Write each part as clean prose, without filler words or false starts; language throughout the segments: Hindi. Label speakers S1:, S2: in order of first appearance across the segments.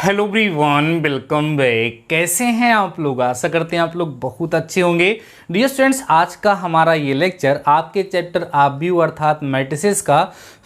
S1: Hello everyone, welcome back. कैसे हैं आप लोग? आशा करते हैं आप लोग बहुत अच्छे होंगे। डियर स्टूडेंट्स, आज का हमारा ये लेक्चर आपके चैप्टर ऑब्व्यू अर्थात मैट्रिसेस का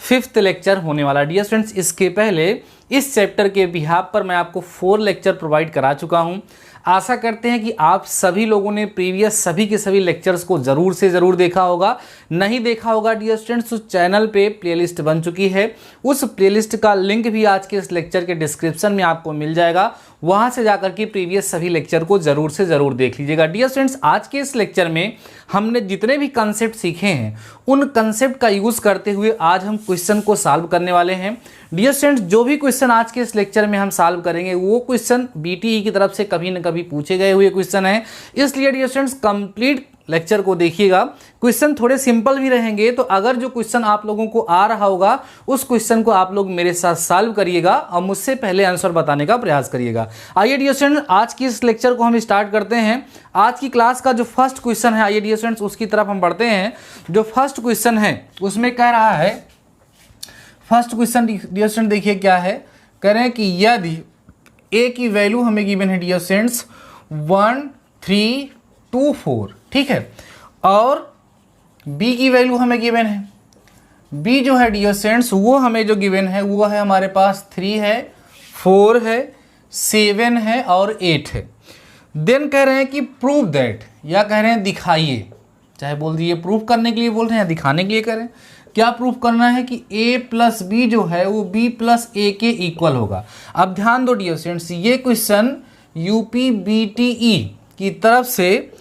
S1: 5th लेक्चर होने वाला। डियर स्टूडेंट्स, इसके पहले इस चैप्टर के बिहाफ पर मैं आपको 4 लेक्चर प्रोवाइड करा चुका हूँ। आशा करते हैं कि आप सभी लोगों ने प्रीवियस सभी के सभी लेक्चर्स को ज़रूर से ज़रूर देखा होगा। नहीं देखा होगा डियर स्टूडेंट्स, उस चैनल पे प्लेलिस्ट बन चुकी है। उस प्लेलिस्ट का लिंक भी आज के इस लेक्चर के डिस्क्रिप्शन में आपको मिल जाएगा। वहाँ से जाकर के प्रीवियस सभी लेक्चर को ज़रूर से ज़रूर देख लीजिएगा। डियर स्टूडेंट्स, आज के इस लेक्चर में हमने जितने भी कंसेप्ट सीखे हैं उन कंसेप्ट का यूज़ करते हुए आज हम क्वेश्चन को सॉल्व करने वाले हैं। डियर स्टूडेंट्स, जो भी क्वेश्चन आज के इस लेक्चर में हम सॉल्व करेंगे वो क्वेश्चन बीटीई की तरफ से कभी न कभी पूछे गए हुए क्वेश्चन हैं। इसलिए डियर स्टूडेंट्स, कंप्लीट लेक्चर को देखिएगा। क्वेश्चन थोड़े सिंपल भी रहेंगे, तो अगर जो क्वेश्चन आप लोगों को आ रहा होगा उस क्वेश्चन को आप लोग मेरे साथ सॉल्व करिएगा और मुझसे पहले आंसर बताने का प्रयास करिएगा। आइए डियर स्टूडेंट्स, आज की इस लेक्चर को हम स्टार्ट करते हैं। आज की क्लास का जो फर्स्ट क्वेश्चन है, आइए डियर स्टूडेंट्स उसकी तरफ हम बढ़ते हैं। जो फर्स्ट क्वेश्चन है उसमें कह रहा है, फर्स्ट क्वेश्चन डियर स्टूडेंट देखिए क्या है। कह रहे हैं कि यदि ए की वैल्यू हमें गिवन है डियर स्टूडेंट्स 1 3 2 4, ठीक है, और बी की वैल्यू हमें गिवन है। बी जो है डियर स्टूडेंट्स वो हमें जो गिवन है वो है हमारे पास 3 है, 4 है, 7 है और 8 है। देन कह रहे हैं कि प्रूव दैट, या कह रहे हैं दिखाइए, चाहे बोल दिए प्रूव करने के लिए बोल रहे हैं या दिखाने के लिए कह रहे हैं। क्या प्रूफ करना है कि a प्लस बी जो है वो b प्लस ए के इक्वल होगा। अब ध्यान दो डियर स्टूडेंट्स, ये क्वेश्चन यूपीबीटीई की तरफ से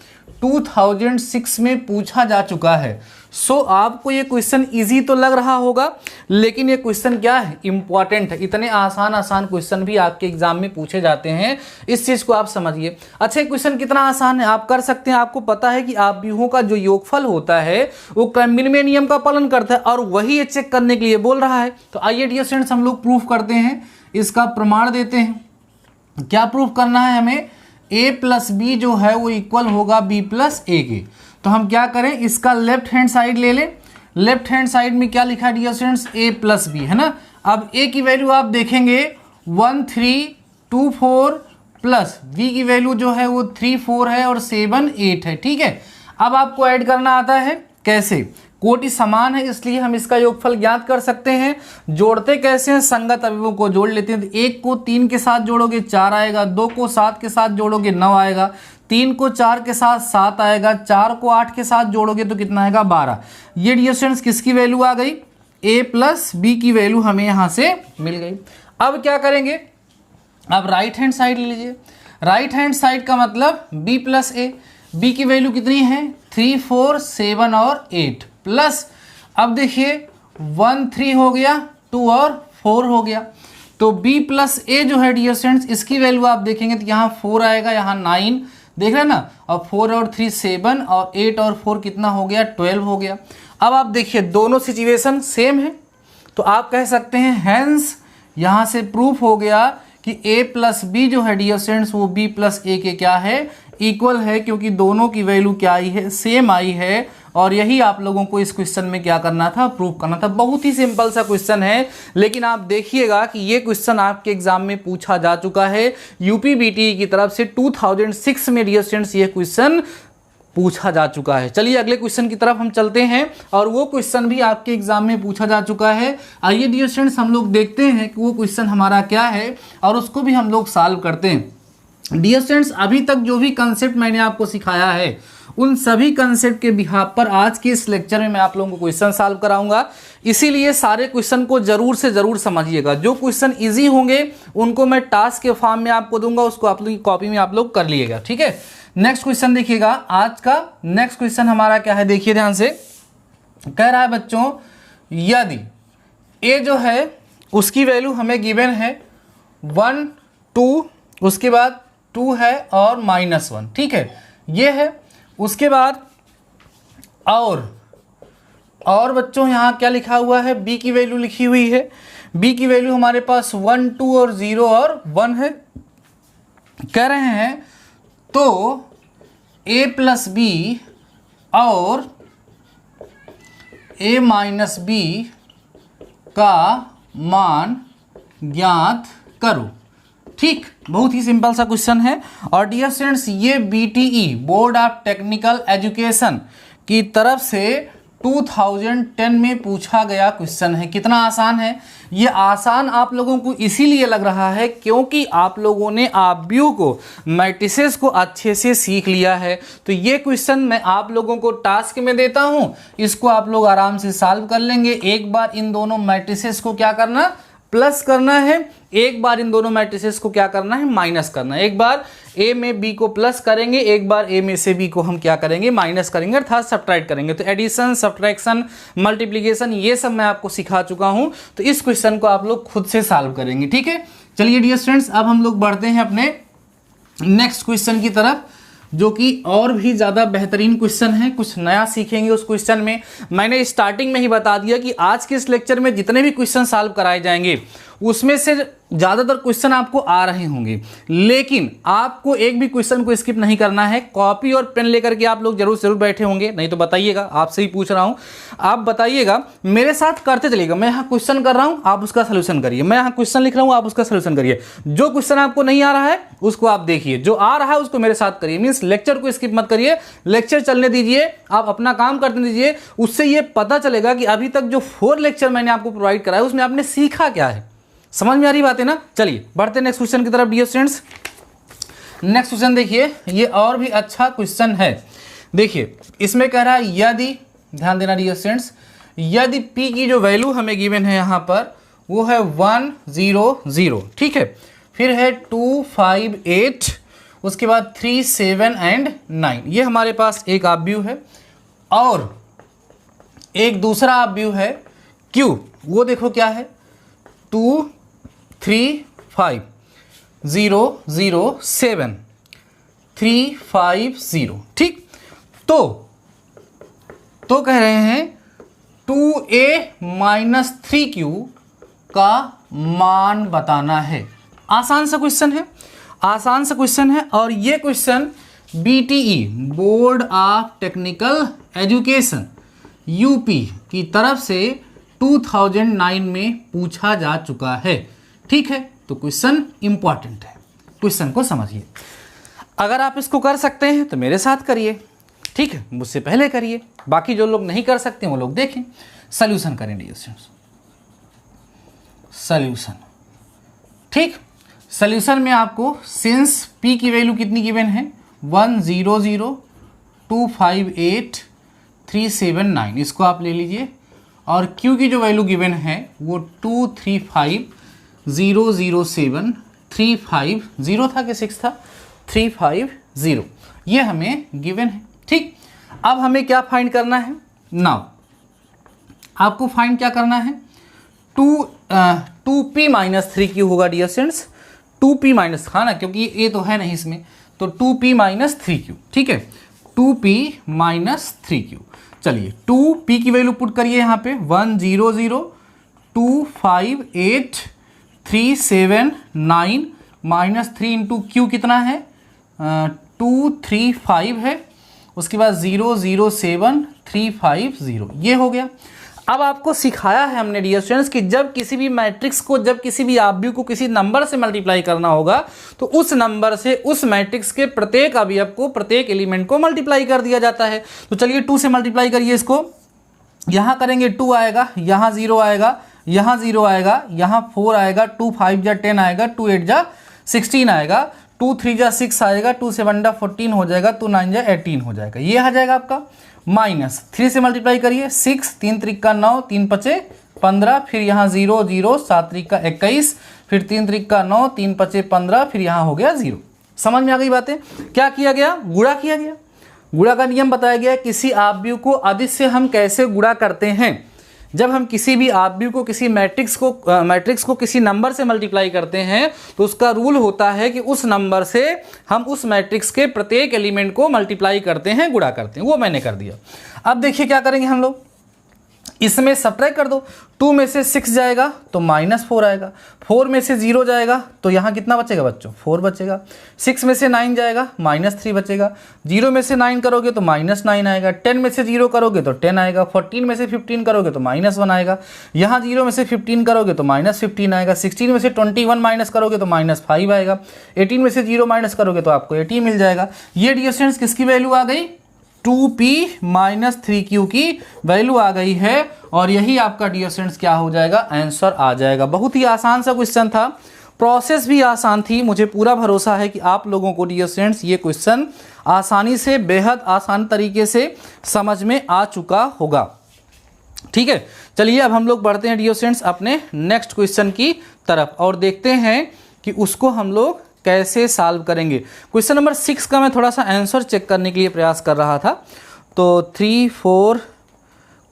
S1: 2006 में पूछा जा चुका है। सो आपको ये क्वेश्चन इजी तो लग रहा होगा, लेकिन ये क्वेश्चन क्या है, इंपॉर्टेंट है। इतने आसान क्वेश्चन भी आपके एग्जाम में पूछे जाते हैं, इस चीज़ को आप समझिए। अच्छा, क्वेश्चन कितना आसान है, आप कर सकते हैं। आपको पता है कि ऑब्व्यूहों का जो योगफल होता है वो क्रैमर नियम का पालन करता है, और वही ये चेक करने के लिए बोल रहा है। तो आइए डियर स्टूडेंट्स, हम लोग प्रूफ करते हैं, इसका प्रमाण देते हैं। क्या प्रूफ करना है हमें, a प्लस बी जो है वो इक्वल होगा b प्लस ए के। तो हम क्या करें, इसका लेफ्ट हैंड साइड ले लें। लेफ्ट हैंड साइड में क्या लिखा है dear students, a plus B है ना। अब a की वैल्यू आप देखेंगे 1 3 2 4 प्लस b की वैल्यू जो है वो 3 4 है और 7 8 है, ठीक है। अब आपको ऐड करना आता है, कैसे, कोटि समान है इसलिए हम इसका योगफल ज्ञात कर सकते हैं। जोड़ते कैसे हैं, संगत अवयवों को जोड़ लेते हैं। तो 1 को 3 के साथ जोड़ोगे 4 आएगा, 2 को 7 के साथ जोड़ोगे 9 आएगा, 3 को 4 के साथ 7 आएगा, 4 को 8 के साथ जोड़ोगे तो कितना आएगा 12। ये डियर स्टूडेंट्स किसकी वैल्यू आ गई, a प्लस बी की वैल्यू हमें यहाँ से मिल गई। अब क्या करेंगे, अब राइट हैंड साइड ले लीजिए। राइट हैंड साइड का मतलब b प्लस ए, बी की वैल्यू कितनी है 3 4 7 और 8 प्लस, अब देखिए 1 3 हो गया, 2 और 4 हो गया। तो b प्लस ए जो है डियर स्टूडेंट्स इसकी वैल्यू आप देखेंगे तो यहाँ 4 आएगा, यहाँ 9, देख रहे हैं ना। और 4 और 3 7 और 8 और 4 कितना हो गया 12 हो गया। अब आप देखिए दोनों सिचुएशन सेम है, तो आप कह सकते हैं हैंस यहाँ से प्रूफ हो गया कि a प्लस बी जो है डियर स्टूडेंट्स वो b प्लस ए के क्या है, इक्वल है, क्योंकि दोनों की वैल्यू क्या आई है, सेम आई है। और यही आप लोगों को इस क्वेश्चन में क्या करना था, प्रूफ करना था। बहुत ही सिंपल सा क्वेश्चन है, लेकिन आप देखिएगा कि ये क्वेश्चन आपके एग्जाम में पूछा जा चुका है यूपीबीटीई की तरफ से 2006 में डियर स्टूडेंट्स ये क्वेश्चन पूछा जा चुका है। चलिए अगले क्वेश्चन की तरफ हम चलते हैं, और वो क्वेश्चन भी आपके एग्जाम में पूछा जा चुका है। आइए डियर स्टूडेंट्स, हम लोग देखते हैं कि वो क्वेश्चन हमारा क्या है और उसको भी हम लोग सॉल्व करते हैं। डियर स्टूडेंट्स, अभी तक जो भी कंसेप्ट मैंने आपको सिखाया है उन सभी कंसेप्ट के बिहाफ पर आज के इस लेक्चर में मैं आप लोगों को क्वेश्चन सॉल्व कराऊंगा। इसीलिए सारे क्वेश्चन को जरूर से जरूर समझिएगा। जो क्वेश्चन इजी होंगे उनको मैं टास्क के फॉर्म में आपको दूंगा, उसको आप लोग की कॉपी में आप लोग कर लीजिएगा, ठीक है। नेक्स्ट क्वेश्चन देखिएगा, आज का नेक्स्ट क्वेश्चन हमारा क्या है, देखिए ध्यान से। कह रहा है बच्चों, यदि ए जो है उसकी वैल्यू हमें गिवन है 1 2, उसके बाद 2 है और -1, ठीक है, ये है। उसके बाद और बच्चों यहाँ क्या लिखा हुआ है, b की वैल्यू लिखी हुई है। b की वैल्यू हमारे पास 1 2 और 0 और 1 है। कह रहे हैं तो a प्लस बी और a माइनस बी का मान ज्ञात करो। ठीक, बहुत ही सिंपल सा क्वेश्चन है। और डियर स्टूडेंट्स, ये BTE board of technical education की तरफ से 2010 में पूछा गया क्वेश्चन है। कितना आसान है ये? आसान आप लोगों को इसीलिए लग रहा है क्योंकि आप लोगों ने ऑब्व्यू को, मैट्रिसेस को अच्छे से सीख लिया है। तो ये क्वेश्चन मैं आप लोगों को टास्क में देता हूं, इसको आप लोग आराम से सॉल्व कर लेंगे। एक बार इन दोनों मैट्रिसेस को क्या करना, प्लस करना है, एक बार इन दोनों मैट्रिसेस को क्या करना है, माइनस करना है। एक बार ए में बी को प्लस करेंगे, एक बार ए में से बी को हम क्या करेंगे, माइनस करेंगे, अर्थात सब्ट्रैक्ट करेंगे। तो एडिशन, सब्ट्रैक्शन, मल्टीप्लिकेशन ये सब मैं आपको सिखा चुका हूं। तो इस क्वेश्चन को आप लोग खुद से सॉल्व करेंगे, ठीक है। चलिए डियर स्टूडेंट्स, अब हम लोग बढ़ते हैं अपने नेक्स्ट क्वेश्चन की तरफ, जो कि और भी ज़्यादा बेहतरीन क्वेश्चन है। कुछ नया सीखेंगे उस क्वेश्चन में। मैंने स्टार्टिंग में ही बता दिया कि आज के इस लेक्चर में जितने भी क्वेश्चन सॉल्व कराए जाएंगे उसमें से ज़्यादातर क्वेश्चन आपको आ रहे होंगे, लेकिन आपको एक भी क्वेश्चन को स्किप नहीं करना है। कॉपी और पेन लेकर के आप लोग जरूर बैठे होंगे, नहीं तो बताइएगा, आपसे ही पूछ रहा हूँ, आप बताइएगा, मेरे साथ करते चलिएगा। मैं यहाँ क्वेश्चन कर रहा हूँ, आप उसका सोल्यूशन करिए। मैं यहाँ क्वेश्चन लिख रहा हूँ, आप उसका सोल्यूशन करिए। जो क्वेश्चन आपको नहीं आ रहा है उसको आप देखिए, जो आ रहा है उसको मेरे साथ करिए। मीन्स लेक्चर को स्किप मत करिए, लेक्चर चलने दीजिए, आप अपना काम करने दीजिए। उससे ये पता चलेगा कि अभी तक जो 4 लेक्चर मैंने आपको प्रोवाइड कराया उसमें आपने सीखा क्या है। समझ में आ रही बात है ना। चलिए बढ़ते हैं नेक्स्ट क्वेश्चन की तरफ डियर स्टूडेंट्स। नेक्स्ट क्वेश्चन देखिए, ये और भी अच्छा क्वेश्चन है। देखिए इसमें कह रहा है यदि, ध्यान देना डियर स्टूडेंट्स, यदि p की जो वैल्यू हमें गिवन है यहाँ पर वो है 1 0 0, ठीक है, फिर है 2 5 8, उसके बाद 3 7 एंड 9। ये हमारे पास एक ऑब्व्यू है और एक दूसरा ऑब्व्यू है q। वो देखो क्या है, 2 3 5 0 0 7 3 5 0, ठीक। तो कह रहे हैं 2a माइनस 3q का मान बताना है। आसान सा क्वेश्चन है, आसान सा क्वेश्चन है। और ये question BTE board of technical education UP की तरफ से 2009 में पूछा जा चुका है, ठीक है। तो क्वेश्चन इंपॉर्टेंट है, क्वेश्चन को समझिए। अगर आप इसको कर सकते हैं तो मेरे साथ करिए, ठीक है, मुझसे पहले करिए। बाकी जो लोग नहीं कर सकते वो लोग देखें, सॉल्यूशन करें डियर स्टूडेंट्स। सॉल्यूशन, ठीक। सॉल्यूशन में आपको सिंस p की वैल्यू कितनी गिवन है, 1 0 0 2 5 8 3 7 9, इसको आप ले लीजिए। और q की जो वैल्यू गिवन है वो 2 3 5 0 0 7 3 5 0 था कि 6 था, 3 5 0, ये हमें गिवन है, ठीक। अब हमें क्या फाइंड करना है, नाउ आपको फाइंड क्या करना है, 2p माइनस 3q होगा डियर स्टूडेंट्स। 2p माइनस, हाँ ना, क्योंकि ये तो है नहीं इसमें, तो 2p माइनस 3q, ठीक है, 2p माइनस 3q। चलिए 2p की वैल्यू पुट करिए यहाँ पे, 1 0 0 2 5 8 3 7 9 माइनस 3 इंटू q कितना है, 2 3 5 है, उसके बाद 0 0 7 3 5 0, ये हो गया। अब आपको सिखाया है हमने डियर स्टूडेंट्स कि जब किसी भी मैट्रिक्स को, जब किसी भी ऑब्जेक्ट को किसी नंबर से मल्टीप्लाई करना होगा तो उस नंबर से उस मैट्रिक्स के प्रत्येक अवयव को, प्रत्येक एलिमेंट को मल्टीप्लाई कर दिया जाता है। तो चलिए 2 से मल्टीप्लाई करिए इसको। यहाँ करेंगे 2 आएगा, यहाँ 0 आएगा, यहाँ 0 आएगा, यहाँ 4 आएगा, 2 5 जा 10 आएगा, 2 8 जा 16 आएगा, 2 3 जा 6 आएगा, 2 7 जा 14 हो जाएगा, 2 9 जा 18 हो जाएगा। ये आ जाएगा आपका। माइनस 3 से मल्टीप्लाई करिए, 6 3 त्रिक का 9 3 पचे 15, फिर यहाँ 0 0 7 त्रिक का 21, फिर 3 त्रिक का 9 3 पचे 15, फिर यहाँ हो गया 0। समझ में आ गई बातें। क्या किया गया, गुणा किया गया। गुणा का नियम बताया गया, किसी ऑब्जेक्ट को अधिक से हम कैसे गुणा करते हैं। जब हम किसी भी ऑब्जेक्ट को, किसी मैट्रिक्स को किसी नंबर से मल्टीप्लाई करते हैं तो उसका रूल होता है कि उस नंबर से हम उस मैट्रिक्स के प्रत्येक एलिमेंट को मल्टीप्लाई करते हैं, गुणा करते हैं। वो मैंने कर दिया। अब देखिए क्या करेंगे हम लोग। इसमें सब्ट्रैक्ट कर दो, 2 में से 6 जाएगा तो -4 आएगा, 4 में से 0 जाएगा तो यहाँ कितना बचेगा बच्चों, 4 बचेगा, 6 में से 9 जाएगा -3 बचेगा, 0 में से 9 करोगे तो -9 आएगा, 10 में से 0 करोगे तो 10 आएगा, 14 में से 15 करोगे तो -1 आएगा, यहाँ 0 में से 15 करोगे तो -15 आएगा, 16 में से 21 माइनस करोगे तो -5 आएगा, 18 में से 0 माइनस करोगे तो आपको 18 मिल जाएगा। ये डियर स्टूडेंट्स किसकी वैल्यू आ गई, 2p - 3q की वैल्यू आ गई है और यही आपका डियर स्टूडेंट्स क्या हो जाएगा, आंसर आ जाएगा। बहुत ही आसान सा क्वेश्चन था, प्रोसेस भी आसान थी, मुझे पूरा भरोसा है कि आप लोगों को डियर स्टूडेंट्स ये क्वेश्चन आसानी से, बेहद आसान तरीके से समझ में आ चुका होगा। ठीक है, चलिए अब हम लोग बढ़ते हैं डियर स्टूडेंट्स अपने नेक्स्ट क्वेश्चन की तरफ और देखते हैं कि उसको हम लोग कैसे सॉल्व करेंगे। क्वेश्चन नंबर 6 का मैं थोड़ा सा आंसर चेक करने के लिए प्रयास कर रहा था, तो 3, 4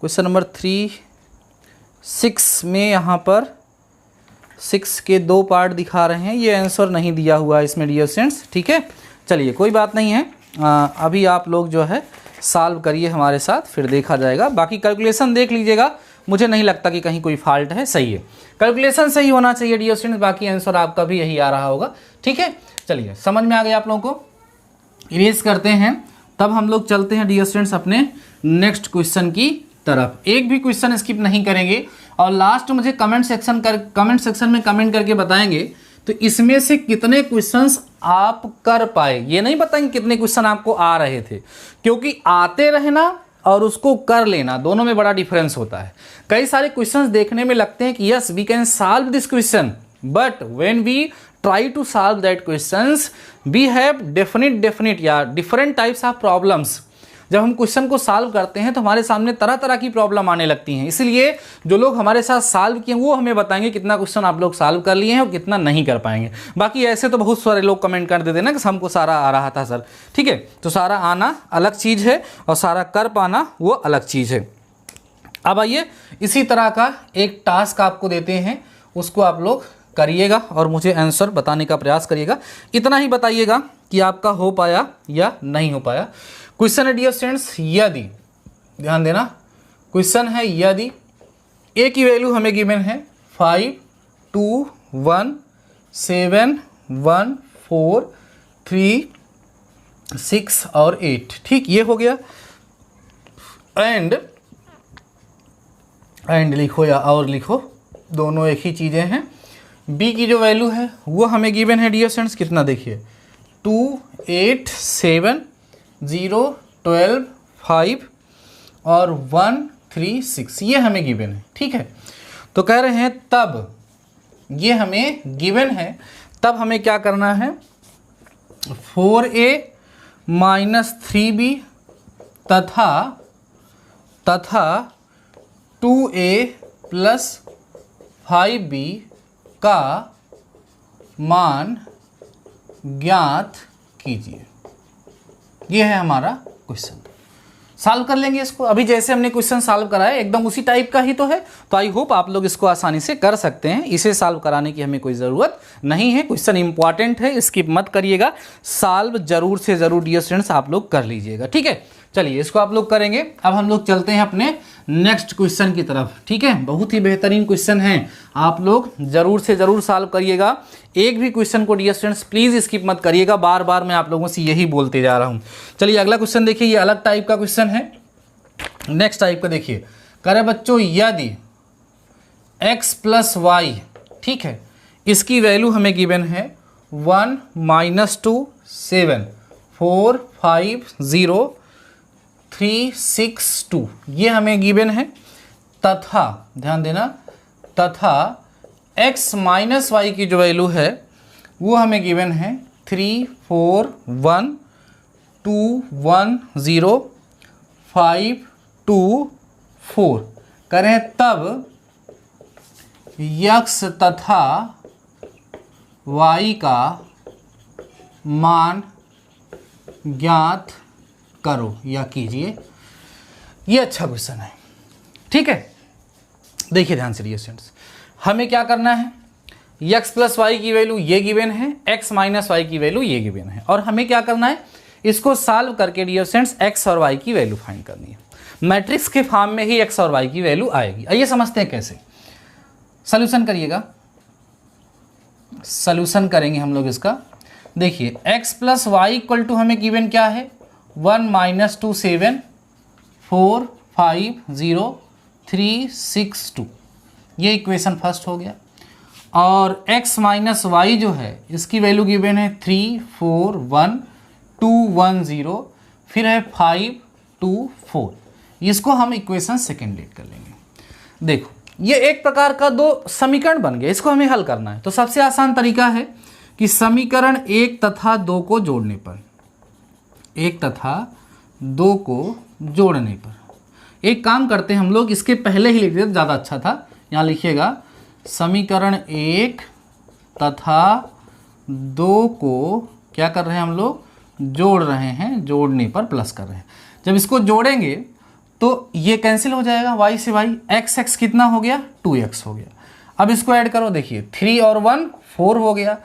S1: क्वेश्चन नंबर 3, 6 में यहाँ पर 6 के 2 पार्ट दिखा रहे हैं, ये आंसर नहीं दिया हुआ है इसमें डियर स्टूडेंट्स। ठीक है, चलिए कोई बात नहीं है, अभी आप लोग जो है सॉल्व करिए हमारे साथ, फिर देखा जाएगा। बाकी कैलकुलेशन देख लीजिएगा, मुझे नहीं लगता कि कहीं कोई फॉल्ट है, सही है, कैलकुलेशन सही होना चाहिए डियर स्टूडेंट्स, बाकी आंसर आपका भी यही आ रहा होगा। ठीक है, चलिए समझ में आ गया आप लोगों को, इरेज करते हैं, तब हम लोग चलते हैं डियर स्टूडेंट्स अपने नेक्स्ट क्वेश्चन की तरफ। एक भी क्वेश्चन स्किप नहीं करेंगे और लास्ट मुझे कमेंट सेक्शन में कमेंट करके बताएंगे तो इसमें से कितने क्वेश्चंस आप कर पाए। ये नहीं बताएंगे कितने क्वेश्चन आपको आ रहे थे, क्योंकि आते रहना और उसको कर लेना दोनों में बड़ा डिफरेंस होता है। कई सारे क्वेश्चंस देखने में लगते हैं कि yes we can solve this question, but when we try to solve that questions we have definite या डिफरेंट टाइप्स ऑफ प्रॉब्लम्स। जब हम क्वेश्चन को सॉल्व करते हैं तो हमारे सामने तरह तरह की प्रॉब्लम आने लगती हैं, इसलिए जो लोग हमारे साथ सॉल्व किए वो हमें बताएंगे कितना क्वेश्चन आप लोग सॉल्व कर लिए हैं और कितना नहीं कर पाएंगे। बाकी ऐसे तो बहुत सारे लोग कमेंट कर देते हैं ना कि हमको सारा आ रहा था सर। ठीक है, तो सारा आना अलग चीज़ है और सारा कर पाना वो अलग चीज़ है। अब आइए इसी तरह का एक टास्क आपको देते हैं, उसको आप लोग करिएगा और मुझे आंसर बताने का प्रयास करिएगा। इतना ही बताइएगा कि आपका हो पाया या नहीं हो पाया। क्वेश्चन है डियर स्टूडेंट्स, यदि, ध्यान देना, क्वेश्चन है यदि ए की वैल्यू हमें गिवन है 5, 2, 1, 7, 1, 4, 3, 6 और 8। ठीक, ये हो गया। एंड लिखो या और लिखो, दोनों एक ही चीज़ें हैं। बी की जो वैल्यू है वो हमें गिवन है डियर स्टूडेंट्स, कितना देखिए, 2, 8, 7, 0, 12, 5 और 1, 3, 6, ये हमें गिवन है। ठीक है, तो कह रहे हैं तब ये हमें गिवन है, तब हमें क्या करना है, 4a - 3b तथा 2a + 5b का मान ज्ञात कीजिए। ये है हमारा क्वेश्चन। सॉल्व कर लेंगे इसको, अभी जैसे हमने क्वेश्चन सॉल्व करा है एकदम उसी टाइप का ही तो है, तो आई होप आप लोग इसको आसानी से कर सकते हैं। इसे सॉल्व कराने की हमें कोई ज़रूरत नहीं है, क्वेश्चन इंपॉर्टेंट है, स्किप मत करिएगा, सॉल्व जरूर से ज़रूर डियर स्टूडेंट्स आप लोग कर लीजिएगा। ठीक है, चलिए इसको आप लोग करेंगे। अब हम लोग चलते हैं अपने नेक्स्ट क्वेश्चन की तरफ। ठीक है, बहुत ही बेहतरीन क्वेश्चन है, आप लोग जरूर से ज़रूर सॉल्व करिएगा। एक भी क्वेश्चन को डियर स्टूडेंट्स प्लीज़ स्किप मत करिएगा, बार बार मैं आप लोगों से यही बोलते जा रहा हूँ। चलिए अगला क्वेश्चन देखिए, ये अलग टाइप का क्वेश्चन है। नेक्स्ट टाइप का देखिए, करे बच्चों यदि x + y, ठीक है, इसकी वैल्यू हमें गिवन है 1 - 2, 7, 4, 5, 0, 3, 6, 2, ये हमें गिवन है, तथा ध्यान देना, तथा x - y की जो वैल्यू है वो हमें गिवन है 3, 4, 1, 2, 1, 0, 5, 2, 4 करें, तब x तथा y का मान ज्ञात करो या कीजिए। ये अच्छा क्वेश्चन है। ठीक है, देखिए ध्यान से डियर स्टूडेंट्स, हमें क्या करना है, x + y की वैल्यू ये गिवन है, x - y की वैल्यू ये गिवन है, और हमें क्या करना है, इसको सॉल्व करके डियर स्टूडेंट्स x और y की वैल्यू फाइंड करनी है। मैट्रिक्स के फॉर्म में ही एक्स और वाई की वैल्यू आएगी। आइए समझते हैं कैसे। सॉल्यूशन करिएगा, सॉल्यूशन करेंगे हम लोग इसका। देखिए x plus Y equal to हमें गिवन क्या है, 1 - 2 7 4 5 0 3 6 2, ये इक्वेशन फर्स्ट हो गया। और x माइनस वाई जो है इसकी वैल्यू गिवन है 3 4 1 2 1 0, फिर है 5 2 4। इसको हम इक्वेशन सेकेंड लेट कर लेंगे। देखो ये एक प्रकार का दो समीकरण बन गया, इसको हमें हल करना है। तो सबसे आसान तरीका है कि समीकरण 1 तथा 2 को जोड़ने पर, 1 तथा 2 को जोड़ने पर एक काम करते हैं हम लोग, इसके पहले ही लिख देते ज़्यादा अच्छा था। यहाँ लिखिएगा समीकरण 1 तथा 2 को क्या कर रहे हैं हम लोग, जोड़ रहे हैं, जोड़ने पर प्लस कर रहे हैं। जब इसको जोड़ेंगे तो ये कैंसिल हो जाएगा, y से y, x कितना हो गया, 2x हो गया। अब इसको ऐड करो, देखिए 3 और 1 4 हो गया,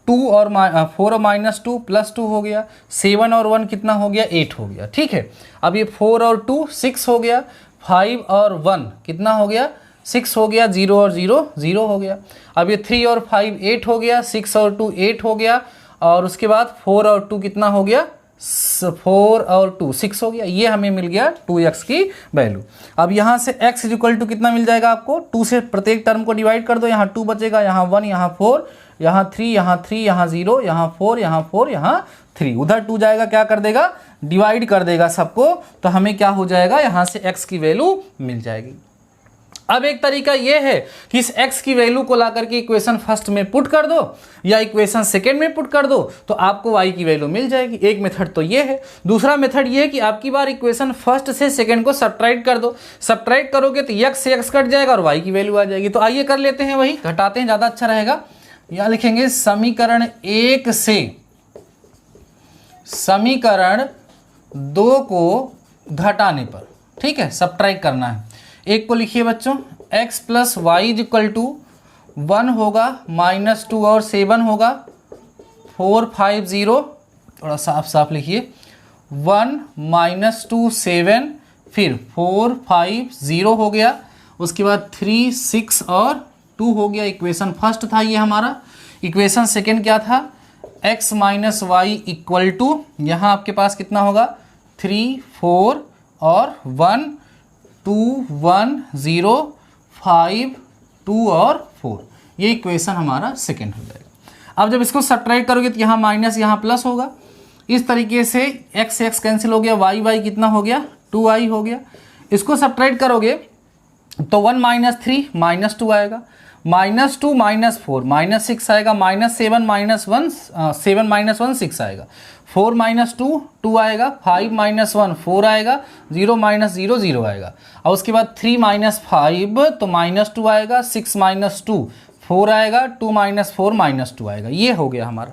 S1: 4 और -2 +2 हो गया, 7 और 1 कितना हो गया, 8 हो गया। ठीक है, अब ये 4 और 2 6 हो गया, 5 और 1 कितना हो गया, 6 हो गया, 0 और 0 0 हो गया। अब ये 3 और 5 8 हो गया, 6 और 2 8 हो गया, और उसके बाद 4 और 2 कितना हो गया, 4 और 2 6 हो गया। ये हमें मिल गया 2x की वैल्यू। अब यहाँ से x इक्वल टू कितना मिल जाएगा आपको, 2 से प्रत्येक टर्म को डिवाइड कर दो, यहाँ 2 बचेगा, यहाँ 1, यहाँ 4, यहाँ 3, यहाँ 3, यहाँ 0, यहाँ 4, यहाँ 4, यहाँ 3, उधर 2 जाएगा, क्या कर देगा, डिवाइड कर देगा सबको। तो हमें क्या हो जाएगा, यहाँ से x की वैल्यू मिल जाएगी। अब एक तरीका यह है कि इस x की वैल्यू को ला करके इक्वेशन फर्स्ट में पुट कर दो या इक्वेशन सेकेंड में पुट कर दो, तो आपको y की वैल्यू मिल जाएगी। एक मेथड तो ये है। दूसरा मेथड ये है कि आपकी बार इक्वेशन फर्स्ट से सेकेंड को सब्ट्रैक्ट कर दो। सब्ट्रैक्ट करोगे तो x से x कट जाएगा और y की वैल्यू आ जाएगी। तो आइए कर लेते हैं, वही घटाते हैं, ज़्यादा अच्छा रहेगा। यहाँ लिखेंगे समीकरण 1 से समीकरण 2 को घटाने पर, ठीक है, सब्ट्रैक्ट करना है। एक को लिखिए बच्चों, x plus Y equal to 1 होगा, -2 और 7 होगा, 4 5 0, थोड़ा साफ साफ लिखिए, 1 -2 7, फिर 4 5 0 हो गया, उसके बाद 3 6 और 2 हो गया। इक्वेशन फर्स्ट था ये हमारा। इक्वेशन सेकेंड क्या था, x minus Y equal to, यहाँ आपके पास कितना होगा, 3 4 और 1 2 1 0 5 2 और 4, ये इक्वेशन हमारा सेकेंड हो जाएगा। अब जब इसको सब्ट्रैक्ट करोगे तो यहाँ माइनस यहाँ प्लस होगा। इस तरीके से x x कैंसिल हो गया, y कितना हो गया, 2y हो गया। इसको सब्ट्रैक्ट करोगे तो 1 - 3 -2 आएगा, -2 -4 -6 आएगा, -7 -1 7 - 1 6 आएगा, 4 - 2 2 आएगा, 5 - 1 4 आएगा, 0 - 0 0 आएगा, और उसके बाद 3 - 5 तो -2 आएगा, 6 - 2 4 आएगा, 2 - 4 -2 आएगा। ये हो गया हमारा।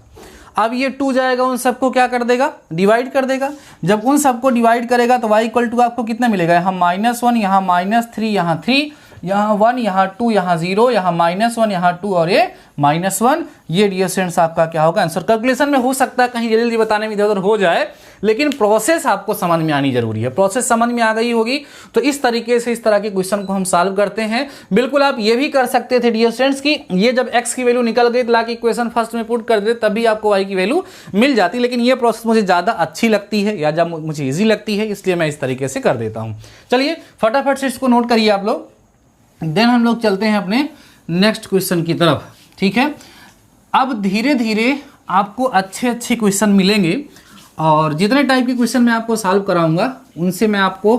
S1: अब ये 2 जाएगा, उन सबको क्या कर देगा, डिवाइड कर देगा। जब उन सबको डिवाइड करेगा तो y इक्वल टू आपको कितना मिलेगा, यहाँ -1, यहाँ -3, यहाँ 3, यहाँ 1, यहाँ 2, यहाँ 0, यहाँ -1, यहाँ 2 और ये -1। ये डियर स्टूडेंट्स आपका क्या होगा, आंसर। कैलकुलेशन में हो सकता है कहीं जल्दी जल्दी बताने में इधर उधर हो जाए, लेकिन प्रोसेस आपको समझ में आनी जरूरी है। प्रोसेस समझ में आ गई होगी तो इस तरीके से इस तरह के क्वेश्चन को हम सॉल्व करते हैं। बिल्कुल आप ये भी कर सकते थे डियर स्टूडेंट्स की ये जब x की वैल्यू निकल गई तो ला के इक्वेशन फर्स्ट में पुट कर दे, तभी आपको y की वैल्यू मिल जाती। लेकिन ये प्रोसेस मुझे ज़्यादा अच्छी लगती है या जब मुझे ईजी लगती है, इसलिए मैं इस तरीके से कर देता हूँ। चलिए फटाफट से इसको नोट करिए आप लोग, देन हम लोग चलते हैं अपने नेक्स्ट क्वेश्चन की तरफ। ठीक है, अब धीरे धीरे आपको अच्छे अच्छे क्वेश्चन मिलेंगे और जितने टाइप के क्वेश्चन मैं आपको सॉल्व कराऊंगा उनसे मैं आपको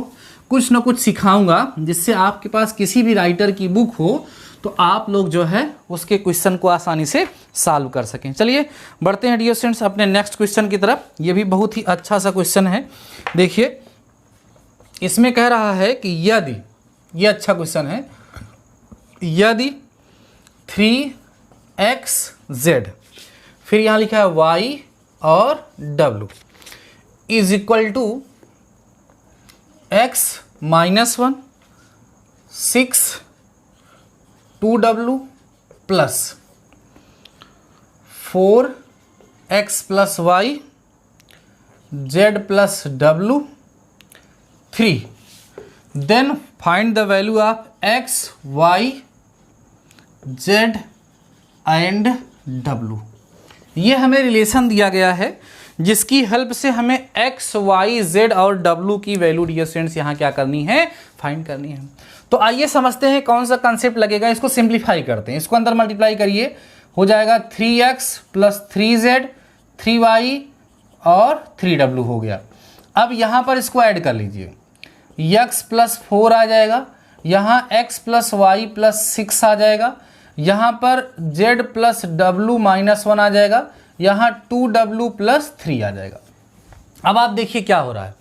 S1: कुछ ना कुछ सिखाऊंगा, जिससे आपके पास किसी भी राइटर की बुक हो तो आप लोग जो है उसके क्वेश्चन को आसानी से सॉल्व कर सकें। चलिए बढ़ते हैं डियर स्टूडेंट्स अपने नेक्स्ट क्वेश्चन की तरफ। ये भी बहुत ही अच्छा सा क्वेश्चन है। देखिए इसमें कह रहा है कि यदि, ये अच्छा क्वेश्चन है, यदि 3xz, फिर यहाँ लिखा है y और w is equal to x -1 6 2w plus 4x plus y z plus w 3, then find the value of X Y Z and W. ये हमें रिलेशन दिया गया है जिसकी हेल्प से हमें एक्स वाई जेड और डब्लू की वैल्यू डियर स्टूडेंट्स यहाँ क्या करनी है, फाइंड करनी है। तो आइए समझते हैं कौन सा कंसेप्ट लगेगा। इसको सिंप्लीफाई करते हैं, इसको अंदर मल्टीप्लाई करिए, हो जाएगा 3x + 3z 3y और 3w हो गया। अब यहाँ पर इसको ऐड कर लीजिए, x + 4 आ जाएगा, यहाँ x + y + 6 आ जाएगा, यहाँ पर z + w - 1 आ जाएगा, यहाँ 2w + 3 आ जाएगा। अब आप देखिए क्या हो रहा है,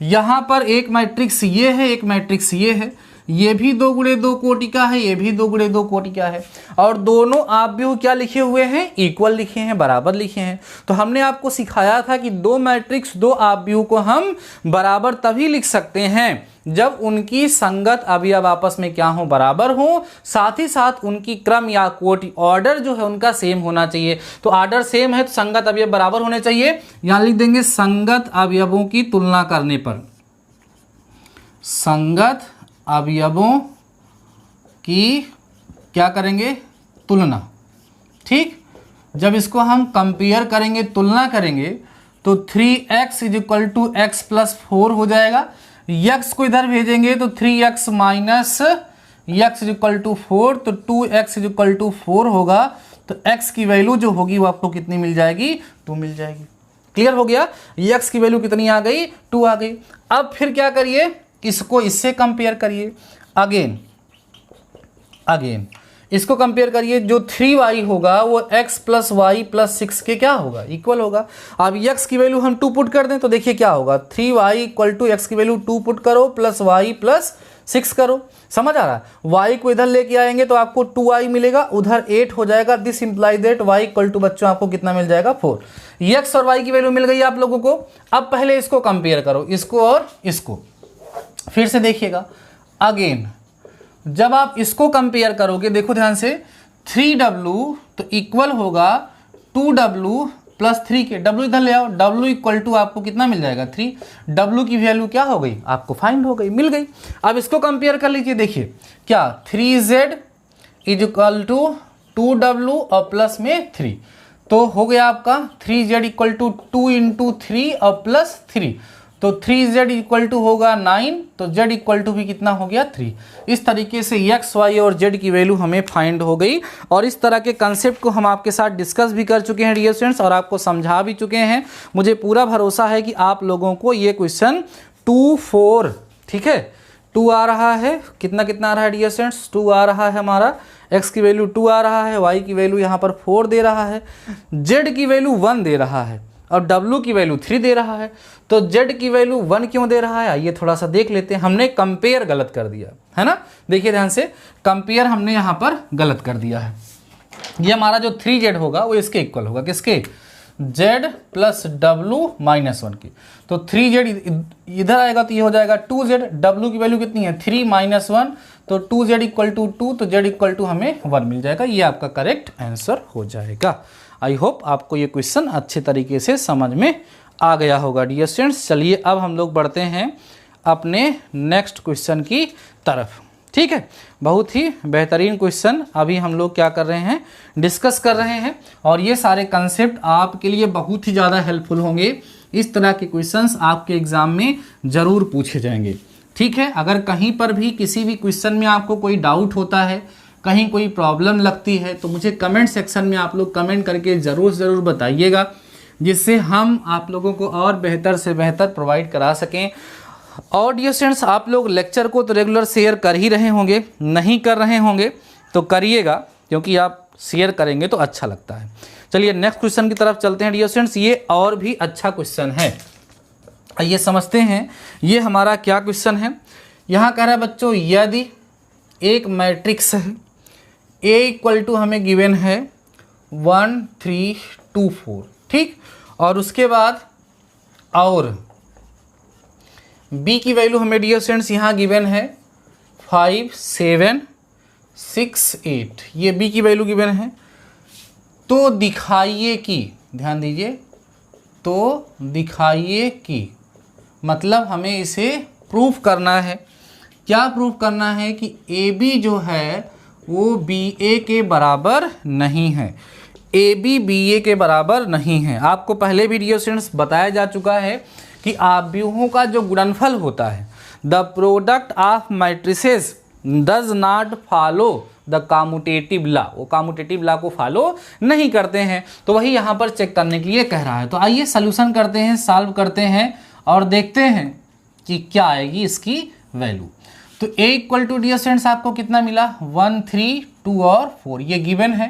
S1: यहाँ पर एक मैट्रिक्स ये है, एक मैट्रिक्स ये है, ये भी 2 × 2 कोटि का है, ये भी 2 × 2 कोटि का है, और दोनों आप भी क्या लिखे हुए हैं, इक्वल लिखे हैं, बराबर लिखे हैं। तो हमने आपको सिखाया था कि 2 मैट्रिक्स 2 अवयव को हम बराबर तभी लिख सकते हैं जब उनकी संगत अवयव आपस में क्या हो, बराबर हो, साथ ही साथ उनकी क्रम या कोटि ऑर्डर जो है उनका सेम होना चाहिए। तो ऑर्डर सेम है तो संगत अवयव बराबर होने चाहिए। यहाँ लिख देंगे संगत अवयवों की तुलना करने पर, संगत अवयवों की क्या करेंगे, तुलना। ठीक, जब इसको हम कंपेयर करेंगे, तुलना करेंगे, तो 3x = x + 4 हो जाएगा। x को इधर भेजेंगे तो 3x - x = 4, तो 2x = 4 होगा। तो x की वैल्यू जो होगी वो आपको कितनी मिल जाएगी, 2 मिल जाएगी। क्लियर हो गया, x की वैल्यू कितनी आ गई, 2 आ गई। अब फिर क्या करिए, इसको इससे कंपेयर करिए, अगेन इसको कंपेयर करिए, जो 3y होगा वो x + y + 6 के क्या होगा, इक्वल होगा। अब x की वैल्यू हम 2 पुट कर दें तो देखिए क्या होगा, 3y = x की वैल्यू 2 पुट करो + y + 6 करो। समझ आ रहा है, y को इधर लेके आएंगे तो आपको 2y मिलेगा, उधर 8 हो जाएगा। दिस इंप्लाई दैट y = बच्चों आपको कितना मिल जाएगा, 4। x और y की वैल्यू मिल गई आप लोगों को। अब पहले इसको कंपेयर करो, इसको और इसको, फिर से देखिएगा। अगेन जब आप इसको कंपेयर करोगे, देखो ध्यान से, 3w तो इक्वल होगा 2w + 3 के, w इधर ले आओ, w = आपको कितना मिल जाएगा, 3। w की वैल्यू क्या हो गई, आपको फाइंड हो गई, मिल गई। अब इसको कंपेयर कर लीजिए, देखिए क्या, 3z = 2w और प्लस में 3, तो हो गया आपका 3z = 2 × 3 और +3, तो 3z = होगा 9, तो z = भी कितना हो गया, 3। इस तरीके से x, y और z की वैल्यू हमें फाइंड हो गई। और इस तरह के कंसेप्ट को हम आपके साथ डिस्कस भी कर चुके हैं डियर स्टूडेंट्स, और आपको समझा भी चुके हैं। मुझे पूरा भरोसा है कि आप लोगों को ये क्वेश्चन 2, 4, ठीक है, 2 आ रहा है, कितना आ रहा है डियर स्टूडेंट्स, 2 आ रहा है हमारा, x की वैल्यू 2 आ रहा है, y की वैल्यू यहाँ पर 4 दे रहा है, z की वैल्यू 1 दे रहा है, और w की वैल्यू 3 दे रहा है। तो z की वैल्यू 1 क्यों दे रहा है, आइए थोड़ा सा देख लेते हैं। हमने कंपेयर गलत कर दिया है ना, देखिए ध्यान से, कंपेयर हमने यहाँ पर गलत कर दिया है। ये हमारा जो 3z होगा वो इसके इक्वल होगा, किसके, z + w - 1 की। तो 3z इधर आएगा तो ये हो जाएगा 2z, w की वैल्यू कितनी है, 3 - 1, तो 2z = 2, तो z = हमें 1 मिल जाएगा। ये आपका करेक्ट आंसर हो जाएगा। आई होप आपको ये क्वेश्चन अच्छे तरीके से समझ में आ गया होगा डियर स्टूडेंट्स। चलिए अब हम लोग बढ़ते हैं अपने नेक्स्ट क्वेश्चन की तरफ। ठीक है, बहुत ही बेहतरीन क्वेश्चन अभी हम लोग क्या कर रहे हैं, डिस्कस कर रहे हैं, और ये सारे कंसेप्ट आपके लिए बहुत ही ज़्यादा हेल्पफुल होंगे। इस तरह के क्वेश्चंस आपके एग्ज़ाम में ज़रूर पूछे जाएंगे। ठीक है, अगर कहीं पर भी किसी भी क्वेश्चन में आपको कोई डाउट होता है, कहीं कोई प्रॉब्लम लगती है, तो मुझे कमेंट सेक्शन में आप लोग कमेंट करके ज़रूर बताइएगा, जिससे हम आप लोगों को और बेहतर से बेहतर प्रोवाइड करा सकें। और डियर स्टूडेंट्स, आप लोग लेक्चर को तो रेगुलर शेयर कर ही रहे होंगे, नहीं कर रहे होंगे तो करिएगा, क्योंकि आप शेयर करेंगे तो अच्छा लगता है। चलिए नेक्स्ट क्वेश्चन की तरफ चलते हैं डियर स्टूडेंट्स। ये और भी अच्छा क्वेश्चन है, आइए समझते हैं ये हमारा क्या क्वेश्चन है। यहाँ कह रहा है बच्चों, यदि एक मैट्रिक्स है, A = हमें गिवन है 1 3 2 4, ठीक, और उसके बाद और B की वैल्यू हमें डियर स्टूडेंट्स यहाँ गिवन है 5 7 6 8, ये B की वैल्यू गिवन है। तो दिखाइए कि, ध्यान दीजिए, तो दिखाइए कि, मतलब हमें इसे प्रूफ करना है क्या प्रूव करना है कि ए बी जो है वो बी ए के बराबर नहीं है, ए बी बी ए के बराबर नहीं है। आपको पहले भी डियर स्टूडेंट्स बताया जा चुका है कि आव्यूहों का जो गुणनफल होता है, the product of matrices does not follow the commutative law, वो कम्यूटेटिव लॉ को फॉलो नहीं करते हैं। तो वही यहाँ पर चेक करने के लिए कह रहा है। तो आइए सॉल्यूशन करते हैं, सॉल्व करते हैं और देखते हैं कि क्या आएगी इसकी वैल्यू। तो a equal to dear students आपको कितना मिला 1 3 2 और 4, ये गिवन है।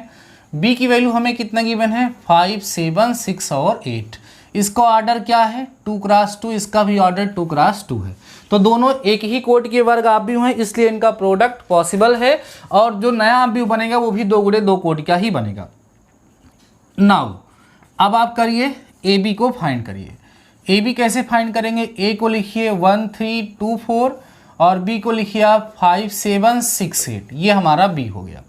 S1: b की वैल्यू हमें कितना गिवन है 5 7 6 और 8। इसका ऑर्डर क्या है 2 क्रॉस 2, इसका भी ऑर्डर 2 क्रॉस 2 है। तो दोनों एक ही कोट के वर्ग आव्यूह हैं, इसलिए इनका प्रोडक्ट पॉसिबल है और जो नया आव्यूह बनेगा वो भी 2 गुणे 2 कोट का ही बनेगा। नाउ अब आप करिए ए बी को फाइंड करिए। ए बी कैसे फाइंड करेंगे, ए को लिखिए 1 3 2 4 और बी को लिखिए आप 5 7 6 8, ये हमारा बी हो गया।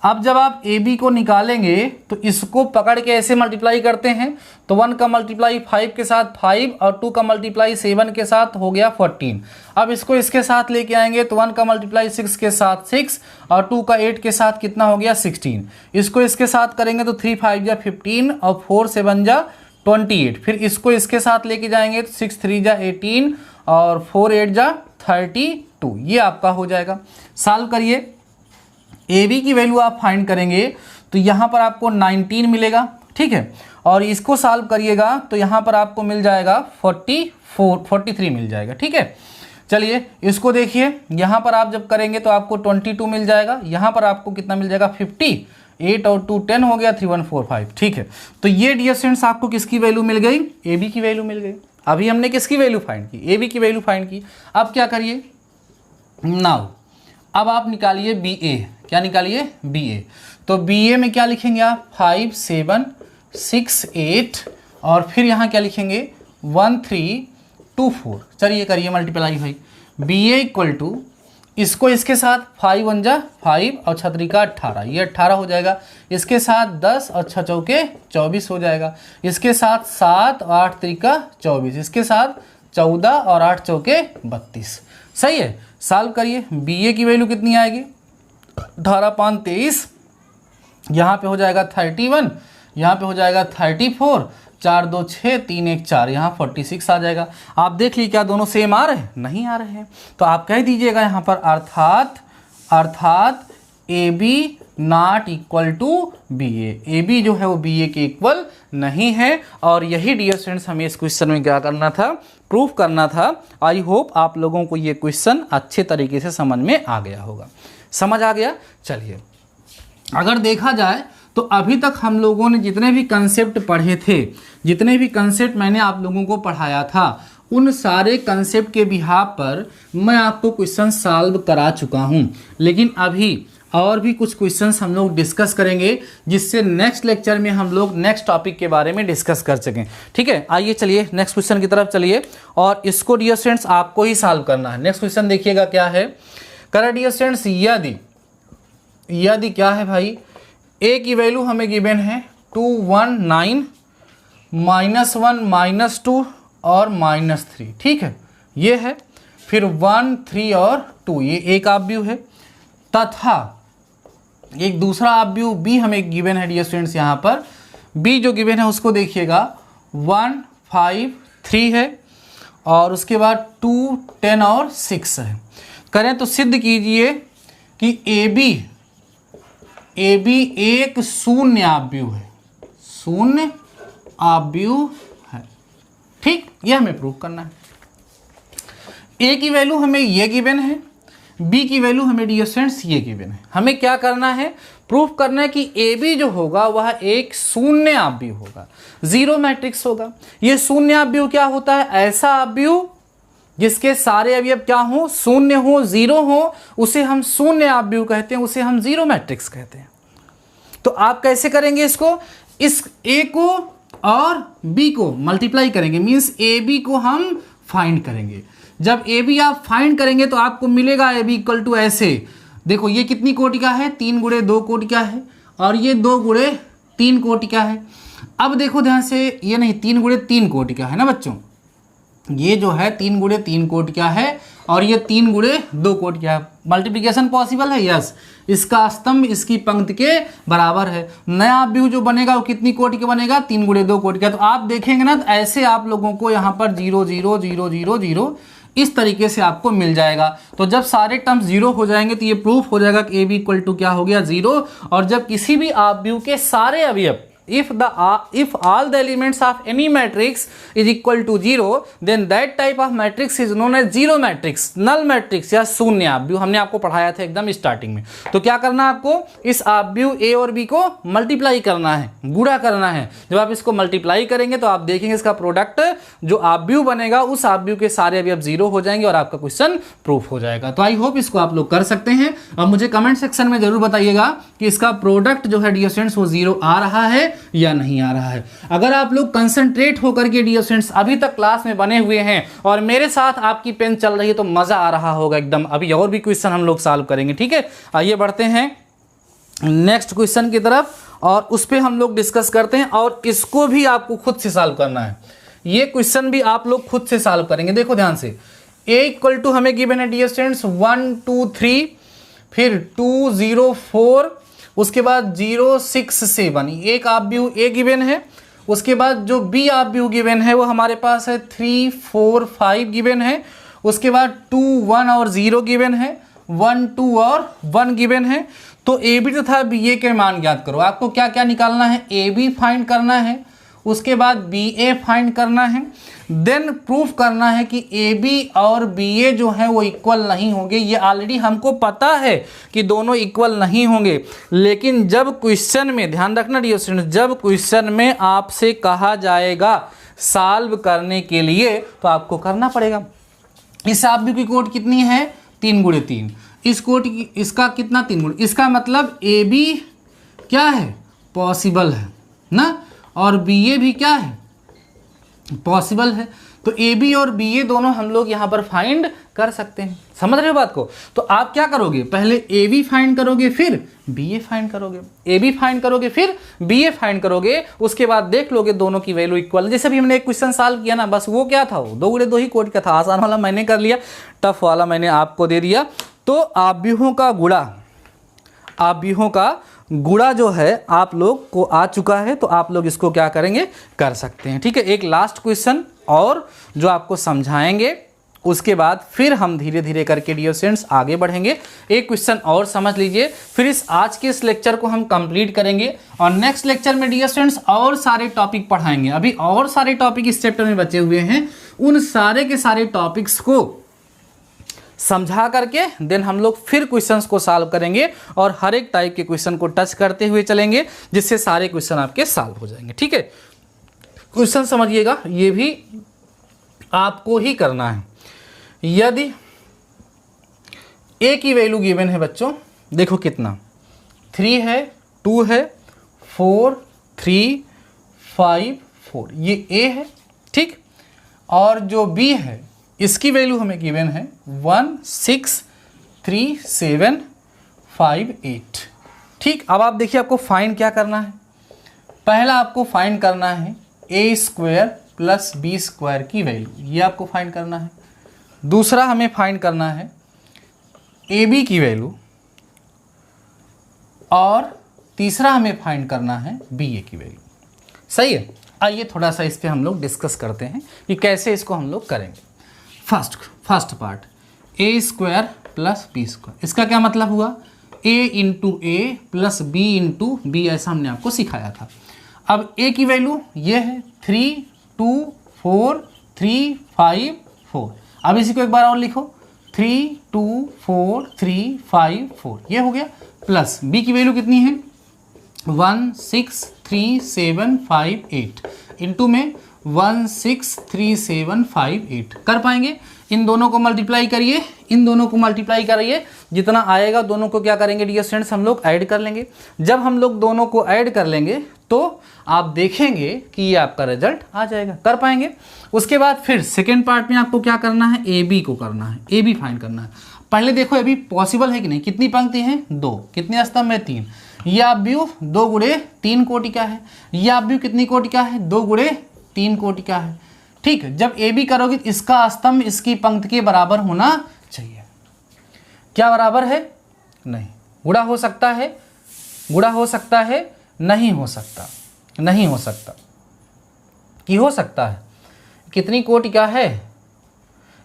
S1: अब जब आप ए बी को निकालेंगे तो इसको पकड़ के ऐसे मल्टीप्लाई करते हैं, तो 1 का मल्टीप्लाई 5 के साथ 5 और 2 का मल्टीप्लाई 7 के साथ हो गया 14। अब इसको इसके साथ लेके आएंगे तो 1 का मल्टीप्लाई 6 के साथ 6 और 2 का 8 के साथ कितना हो गया 16। इसको इसके साथ करेंगे तो 3 5 जा 15 और 4 7 जा 28। फिर इसको इसके साथ लेके जाएंगे तो 6 3 जा 18 और 4 8 जा 32, ये आपका हो जाएगा। सॉल्व करिए, ए बी की वैल्यू आप फाइंड करेंगे तो यहाँ पर आपको 19 मिलेगा, ठीक है। और इसको सॉल्व करिएगा तो यहाँ पर आपको मिल जाएगा 43 मिल जाएगा, ठीक है। चलिए इसको देखिए, यहाँ पर आप जब करेंगे तो आपको 22 मिल जाएगा, यहाँ पर आपको कितना मिल जाएगा 50, 8 और 2 10 हो गया 3 1 4 5, ठीक है। तो ये डियर स्टूडेंट्स आपको किसकी वैल्यू मिल गई, ए बी की वैल्यू मिल गई। अभी हमने किसकी वैल्यू फाइंड की, ए बी की वैल्यू फाइंड की। अब क्या करिए, नाउ अब आप निकालिए बी ए, क्या निकालिए बी ए। तो बी ए में क्या लिखेंगे आप 5 7 6 8 और फिर यहाँ क्या लिखेंगे 1 3 2 4। चलिए करिए मल्टीप्लाई भाई, बी ए इक्वल टू इसको इसके साथ 5 1 जा 5 और 6 3 का 18, ये 18 हो जाएगा। इसके साथ 10 और 6 चौके 24 हो जाएगा। इसके साथ 7 और 8 3 का 24, इसके साथ 14 और 8 चौके 32। सही है, सॉल्व करिए। बी ए की वैल्यू कितनी आएगी 18 5 23, यहाँ पे हो जाएगा 31, यहाँ पे हो जाएगा 34, 4 2 6 3 1 4, यहाँ 46 आ जाएगा। आप देख लीजिए क्या दोनों सेम आ रहे हैं, नहीं आ रहे हैं। तो आप कह दीजिएगा यहाँ पर अर्थात A B not equal to B A B जो है वो बी ए के इक्वल नहीं है। और यही डियर स्टूडेंट्स हमें इस क्वेश्चन में क्या करना था, प्रूफ करना था। आई होप आप लोगों को ये क्वेश्चन अच्छे तरीके से समझ में आ गया होगा। समझ आ गया। चलिए अगर देखा जाए तो अभी तक हम लोगों ने जितने भी कंसेप्ट पढ़े थे, जितने भी कंसेप्ट मैंने आप लोगों को पढ़ाया था, उन सारे कंसेप्ट के बिहाफ पर मैं आपको क्वेश्चन सॉल्व करा चुका हूँ। लेकिन अभी और भी कुछ क्वेश्चंस हम लोग डिस्कस करेंगे, जिससे नेक्स्ट लेक्चर में हम लोग नेक्स्ट टॉपिक के बारे में डिस्कस कर सकें, ठीक है। आइए चलिए नेक्स्ट क्वेश्चन की तरफ चलिए और इसको डियर स्टूडेंट्स आपको ही सॉल्व करना है। नेक्स्ट क्वेश्चन देखिएगा क्या है, करा डियर स्टूडेंट्स यदि क्या है भाई, ए की वैल्यू हमें गिवन है 2 1 9 -1 -2 और -3, ठीक है, ये है। फिर 1 3 और 2, ये एक आव्यूह है, तथा एक दूसरा आव्यूह बी हमें गिवन है डियर स्टूडेंट्स। यहाँ पर बी जो गिवन है उसको देखिएगा 1 5 3 है और उसके बाद 2 10 और 6 है। करें तो सिद्ध कीजिए कि ए बी एक शून्य आव्यूह है, शून्य आव्यूह है, ठीक। यह हमें प्रूव करना है। ए की वैल्यू हमें ये गिवन है, बी की वैल्यू हमें डियर स्टूडेंट्स ये गिवन है। हमें क्या करना है, प्रूफ करना है कि ए बी जो होगा वह एक शून्य आव्यूह होगा, जीरो मैट्रिक्स होगा। ये शून्य आव्यूह क्या होता है, ऐसा आव्यूह जिसके सारे अवयव क्या हो, शून्य हो, जीरो हो, उसे हम शून्य आव्यूह कहते हैं, उसे हम जीरो मैट्रिक्स कहते हैं। तो आप कैसे करेंगे इसको, इस ए को और बी को मल्टीप्लाई करेंगे, मीन्स ए बी को हम फाइंड करेंगे। जब ए बी आप फाइंड करेंगे तो आपको मिलेगा ए बी इक्वल टू ऐसे, देखो ये कितनी कोटि का है, 3 गुणे 2 कोटि का है और ये 2 गुणे 3 कोटि का है। अब देखो ध्यान से, ये नहीं 3 गुणे 3 कोटि का है ना बच्चों, ये जो है 3 गुणे 3 कोटि का है और ये 3 गुणे 2 कोटियाँ। मल्टीप्लिकेशन पॉसिबल है? यस। इसका स्तंभ इसकी पंक्ति के बराबर है। नया अवयव जो बनेगा वो कितनी कोटि का बनेगा? 3 गुणे 2 कोटि का। तो आप देखेंगे ना, तो ऐसे आप लोगों को यहाँ पर 0 0 0 0 0 इस तरीके से आपको मिल जाएगा। तो जब सारे टर्म्स 0 हो जाएंगे तो ये प्रूफ हो जाएगा कि ए बी इक्वल टू क्या हो गया? 0। और जब किसी भी अवयव के सारे अवयव if all the elements of any matrix is equal to 0, then that type of matrix is known as zero matrix, null matrix या शून्य अवयव। हमने आपको पढ़ाया था एकदम स्टार्टिंग में। तो क्या करना है आपको? इस अवयव ए और बी को मल्टीप्लाई करना है, गुणा करना है। जब आप इसको मल्टीप्लाई करेंगे तो आप देखेंगे इसका प्रोडक्ट जो अवयव बनेगा उस अवयव के सारे अवयव 0 हो जाएंगे और आपका क्वेश्चन प्रूफ हो जाएगा। तो आई होप इसको आप लोग कर सकते हैं। और मुझे कमेंट सेक्शन में जरूर बताइएगा कि इसका प्रोडक्ट जो है डियर स्टूडेंट्स वो 0 आ रहा है या नहीं आ रहा है। अगर आप लोग कंसंट्रेट होकर के डियर स्टूडेंट्स अभी तक क्लास में बने हुए हैं और मेरे साथ आपकी पेन चल रही है तो मजा आ रहा होगा एकदम। अभी और भी क्वेश्चन हम लोग सॉल्व करेंगे, ठीक है। आइए बढ़ते हैं नेक्स्ट क्वेश्चन की तरफ और उस पर हम लोग डिस्कस करते हैं। और इसको भी आपको खुद से सॉल्व करना है। ये क्वेश्चन भी आप लोग खुद से सॉल्व करेंगे। देखो ध्यान से, a इक्वल टू हमें गिवन है डियर स्टूडेंट्स 1 2 3, फिर 2 0 4, उसके बाद 0 6 7, एक अवयव ए गिवन है। उसके बाद जो बी अवयव गिवन है वो हमारे पास है 3 4 5 गिवन है। उसके बाद 2 1 और 0 गिवन है, 1 2 और 1 गिवन है। तो ए बी तथा बी ए के मान ज्ञात करो। आपको क्या क्या निकालना है? ए बी फाइंड करना है, उसके बाद बी ए फाइंड करना है, देन प्रूफ करना है कि ए बी और बी ए जो है वो इक्वल नहीं होंगे। ये ऑलरेडी हमको पता है कि दोनों इक्वल नहीं होंगे, लेकिन जब क्वेश्चन में, ध्यान रखना डियर स्टूडेंट, जब क्वेश्चन में आपसे कहा जाएगा सॉल्व करने के लिए तो आपको करना पड़ेगा। इस अवयव की कोट कितनी है? 3 गुणे 3। इस कोट की, इसका कितना? 3 गुणे। इसका मतलब ए बी क्या है? पॉसिबल है ना, और बी ए भी क्या है? पॉसिबल है। तो ए बी और बी ए दोनों हम लोग यहाँ पर फाइंड कर सकते हैं। समझ रहे हो बात को? तो आप क्या करोगे? पहले ए बी फाइंड करोगे, फिर बी ए फाइंड करोगे। ए बी फाइंड करोगे, फिर बी ए फाइंड करोगे। उसके बाद देख लोगे दोनों की वैल्यू इक्वल। जैसे भी हमने एक क्वेश्चन सॉल्व किया ना, बस वो क्या था? वो 2 गुणे 2 ही कोट का था। आसान वाला मैंने कर लिया, टफ वाला मैंने आपको दे दिया। तो अवयवों का गुणा, अवयवों का गुणा जो है आप लोग को आ चुका है, तो आप लोग इसको क्या करेंगे? कर सकते हैं, ठीक है। एक लास्ट क्वेश्चन और जो आपको समझाएंगे, उसके बाद फिर हम धीरे धीरे करके डियर स्टूडेंट्स आगे बढ़ेंगे। एक क्वेश्चन और समझ लीजिए, फिर आज के इस लेक्चर को हम कंप्लीट करेंगे और नेक्स्ट लेक्चर में डियर स्टूडेंट्स और सारे टॉपिक पढ़ाएंगे। अभी और सारे टॉपिक इस चैप्टर में बचे हुए हैं, उन सारे के सारे टॉपिक्स को समझा करके देन हम लोग फिर क्वेश्चंस को सॉल्व करेंगे और हर एक टाइप के क्वेश्चन को टच करते हुए चलेंगे, जिससे सारे क्वेश्चन आपके सॉल्व हो जाएंगे, ठीक है। क्वेश्चन समझिएगा, ये भी आपको ही करना है। यदि ए की वैल्यू गिवन है बच्चों, देखो कितना, 3 है, 2 है, 4 3 5 4, ये ए है, ठीक। और जो बी है इसकी वैल्यू हमें गिवन है 1 6 3 7 5 8, ठीक। अब आप देखिए आपको फाइंड क्या करना है। पहला आपको फाइंड करना है ए स्क्वायर प्लस बी स्क्वायर की वैल्यू, ये आपको फाइंड करना है। दूसरा हमें फाइंड करना है ए बी की वैल्यू, और तीसरा हमें फाइंड करना है बी ए की वैल्यू। सही है। आइए थोड़ा सा इस पर हम लोग डिस्कस करते हैं कि कैसे इसको हम लोग करेंगे। फर्स्ट पार्ट, ए स्क्वायर प्लस बी स्क्वायर, इसका क्या मतलब हुआ? ए इंटू ए प्लस बी इंटू बी, ऐसा हमने आपको सिखाया था। अब ए की वैल्यू ये है 3 2 4 3 5 4। अब इसी को एक बार और लिखो, 3 2 4 3 5 4, ये हो गया। प्लस बी की वैल्यू कितनी है? 1 6 3 7 5 8, इंटू में 1 6 3 7 5 8। कर पाएंगे? इन दोनों को मल्टीप्लाई करिए, इन दोनों को मल्टीप्लाई करिए, जितना आएगा दोनों को क्या करेंगे डियर स्टूडेंट्स, हम लोग ऐड कर लेंगे। जब हम लोग दोनों को ऐड कर लेंगे तो आप देखेंगे कि ये आपका रिजल्ट आ जाएगा। कर पाएंगे? उसके बाद फिर सेकेंड पार्ट में आपको क्या करना है? ए बी को करना है, ए बी फाइंड करना है। पहले देखो ए बी पॉसिबल है कि नहीं। कितनी पंक्ति है? 2। कितने स्तंभ में? 3। यह अवयव 2 गुणे 3 कोटि का है। यह अवयव कितनी कोटि का है? 2 गुणे 3 कोटि का है, ठीक। जब ए बी करोगे इसका स्तंभ इसकी पंक्ति के बराबर होना चाहिए। क्या बराबर है? नहीं। गुणा हो सकता है? गुणा हो सकता है? नहीं हो सकता, नहीं हो सकता। कि हो सकता है? कितनी कोटि का है?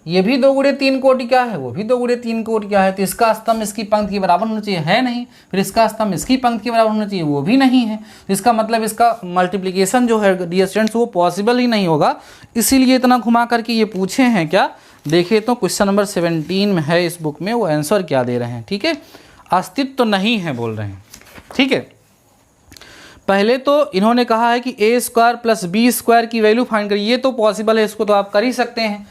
S1: ये भी 2 गुणे 3 कोटि का है, वो भी 2 गुणे 3 कोटि का है, तो इसका स्तंभ इसकी पंक्ति के बराबर होना चाहिए, है नहीं। फिर इसका स्तंभ इसकी पंक्ति के बराबर होना चाहिए, वो भी नहीं है। तो इसका मतलब इसका मल्टीप्लिकेशन जो है डियर स्टूडेंट्स वो पॉसिबल ही नहीं होगा। इसीलिए इतना घुमा करके ये पूछे हैं। क्या देखिए तो क्वेश्चन नंबर 17 में है इस बुक में, वो आंसर क्या दे रहे हैं, ठीक है। अस्तित्व तो नहीं है बोल रहे हैं, ठीक है। पहले तो इन्होंने कहा है कि ए स्क्वायर प्लस बी स्क्वायर की वैल्यू फाइंड करिए, ये तो पॉसिबल है, इसको तो आप कर ही सकते हैं।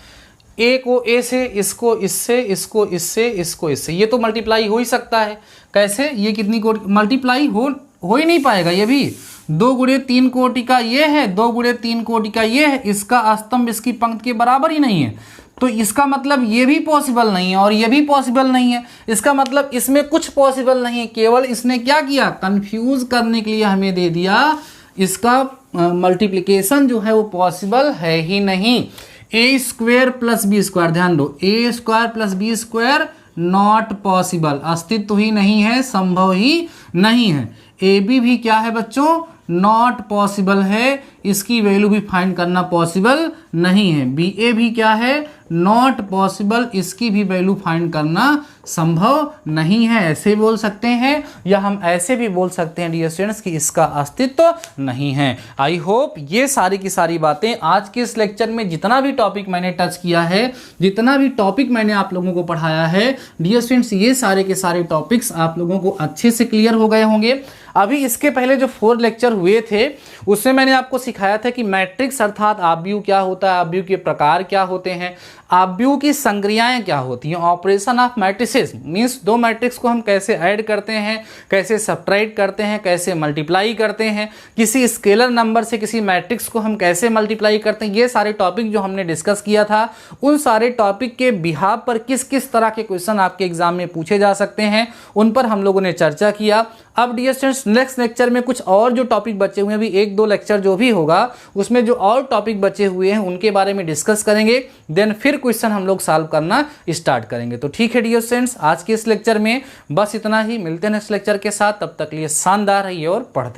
S1: ए को ए से, इसको इससे, इसको इससे, इसको इससे, ये तो मल्टीप्लाई हो ही सकता है। कैसे? ये कितनी कोटि मल्टीप्लाई हो ही नहीं पाएगा। ये भी 2 गुणे 3 कोटि का ये है, 2 गुणे 3 कोटि का ये है, इसका स्तंभ इसकी पंक्ति के बराबर ही नहीं है। तो इसका मतलब ये भी पॉसिबल नहीं है और ये भी पॉसिबल नहीं है। इसका मतलब इसमें कुछ पॉसिबल नहीं है। केवल इसने क्या किया, कंफ्यूज करने के लिए हमें दे दिया इसका मल्टीप्लिकेशन जो है वो पॉसिबल है ही नहीं। A square plus B square, ध्यान दो, A square plus B square not possible, अस्तित्व ही नहीं है, संभव ही नहीं है। ए बी भी क्या है बच्चों, नॉट पॉसिबल है, इसकी वैल्यू भी फाइंड करना पॉसिबल नहीं है। बी ए भी क्या है, नॉट पॉसिबल, इसकी भी वैल्यू फाइंड करना संभव नहीं है। ऐसे बोल सकते हैं या हम ऐसे भी बोल सकते हैं डियर स्टूडेंट्स कि इसका अस्तित्व नहीं है। आई होप ये सारी की सारी बातें आज के इस लेक्चर में जितना भी टॉपिक मैंने टच किया है, जितना भी टॉपिक मैंने आप लोगों को पढ़ाया है डियर स्टूडेंट्स, ये सारे के सारे टॉपिक्स आप लोगों को अच्छे से क्लियर हो गए होंगे। अभी इसके पहले जो 4 लेक्चर हुए थे उसमें मैंने आपको सिखाया था कि मैट्रिक्स अर्थात आव्यूह क्या होता है, आव्यूह के प्रकार क्या होते हैं, आव्यूह की संक्रियाएं क्या होती हैं, operation of matrices means 2 matrix को हम कैसे ऐड करते हैं, कैसे सब्ट्रैक्ट करते हैं, कैसे मल्टीप्लाई करते हैं, किसी स्केलर नंबर से किसी मैट्रिक्स को हम कैसे मल्टीप्लाई करते हैं। ये सारे टॉपिक जो हमने डिस्कस किया था, उन सारे टॉपिक के बिहाफ पर किस किस तरह के क्वेश्चन आपके एग्जाम में पूछे जा सकते हैं, उन पर हम लोगों ने चर्चा किया। अब डियर स्टूडेंट्स नेक्स्ट लेक्चर में कुछ और जो टॉपिक बचे हुए हैं, अभी 1-2 लेक्चर जो भी होगा उसमें जो और टॉपिक बचे हुए हैं उनके बारे में डिस्कस करेंगे, देन फिर क्वेश्चन हम लोग सॉल्व करना स्टार्ट करेंगे। तो ठीक है डियर स्टूडेंट्स, आज के इस लेक्चर में बस इतना ही। मिलते हैं नेक्स्ट लेक्चर के साथ, तब तक लिए शानदार रहिए और पढ़ते रहिए।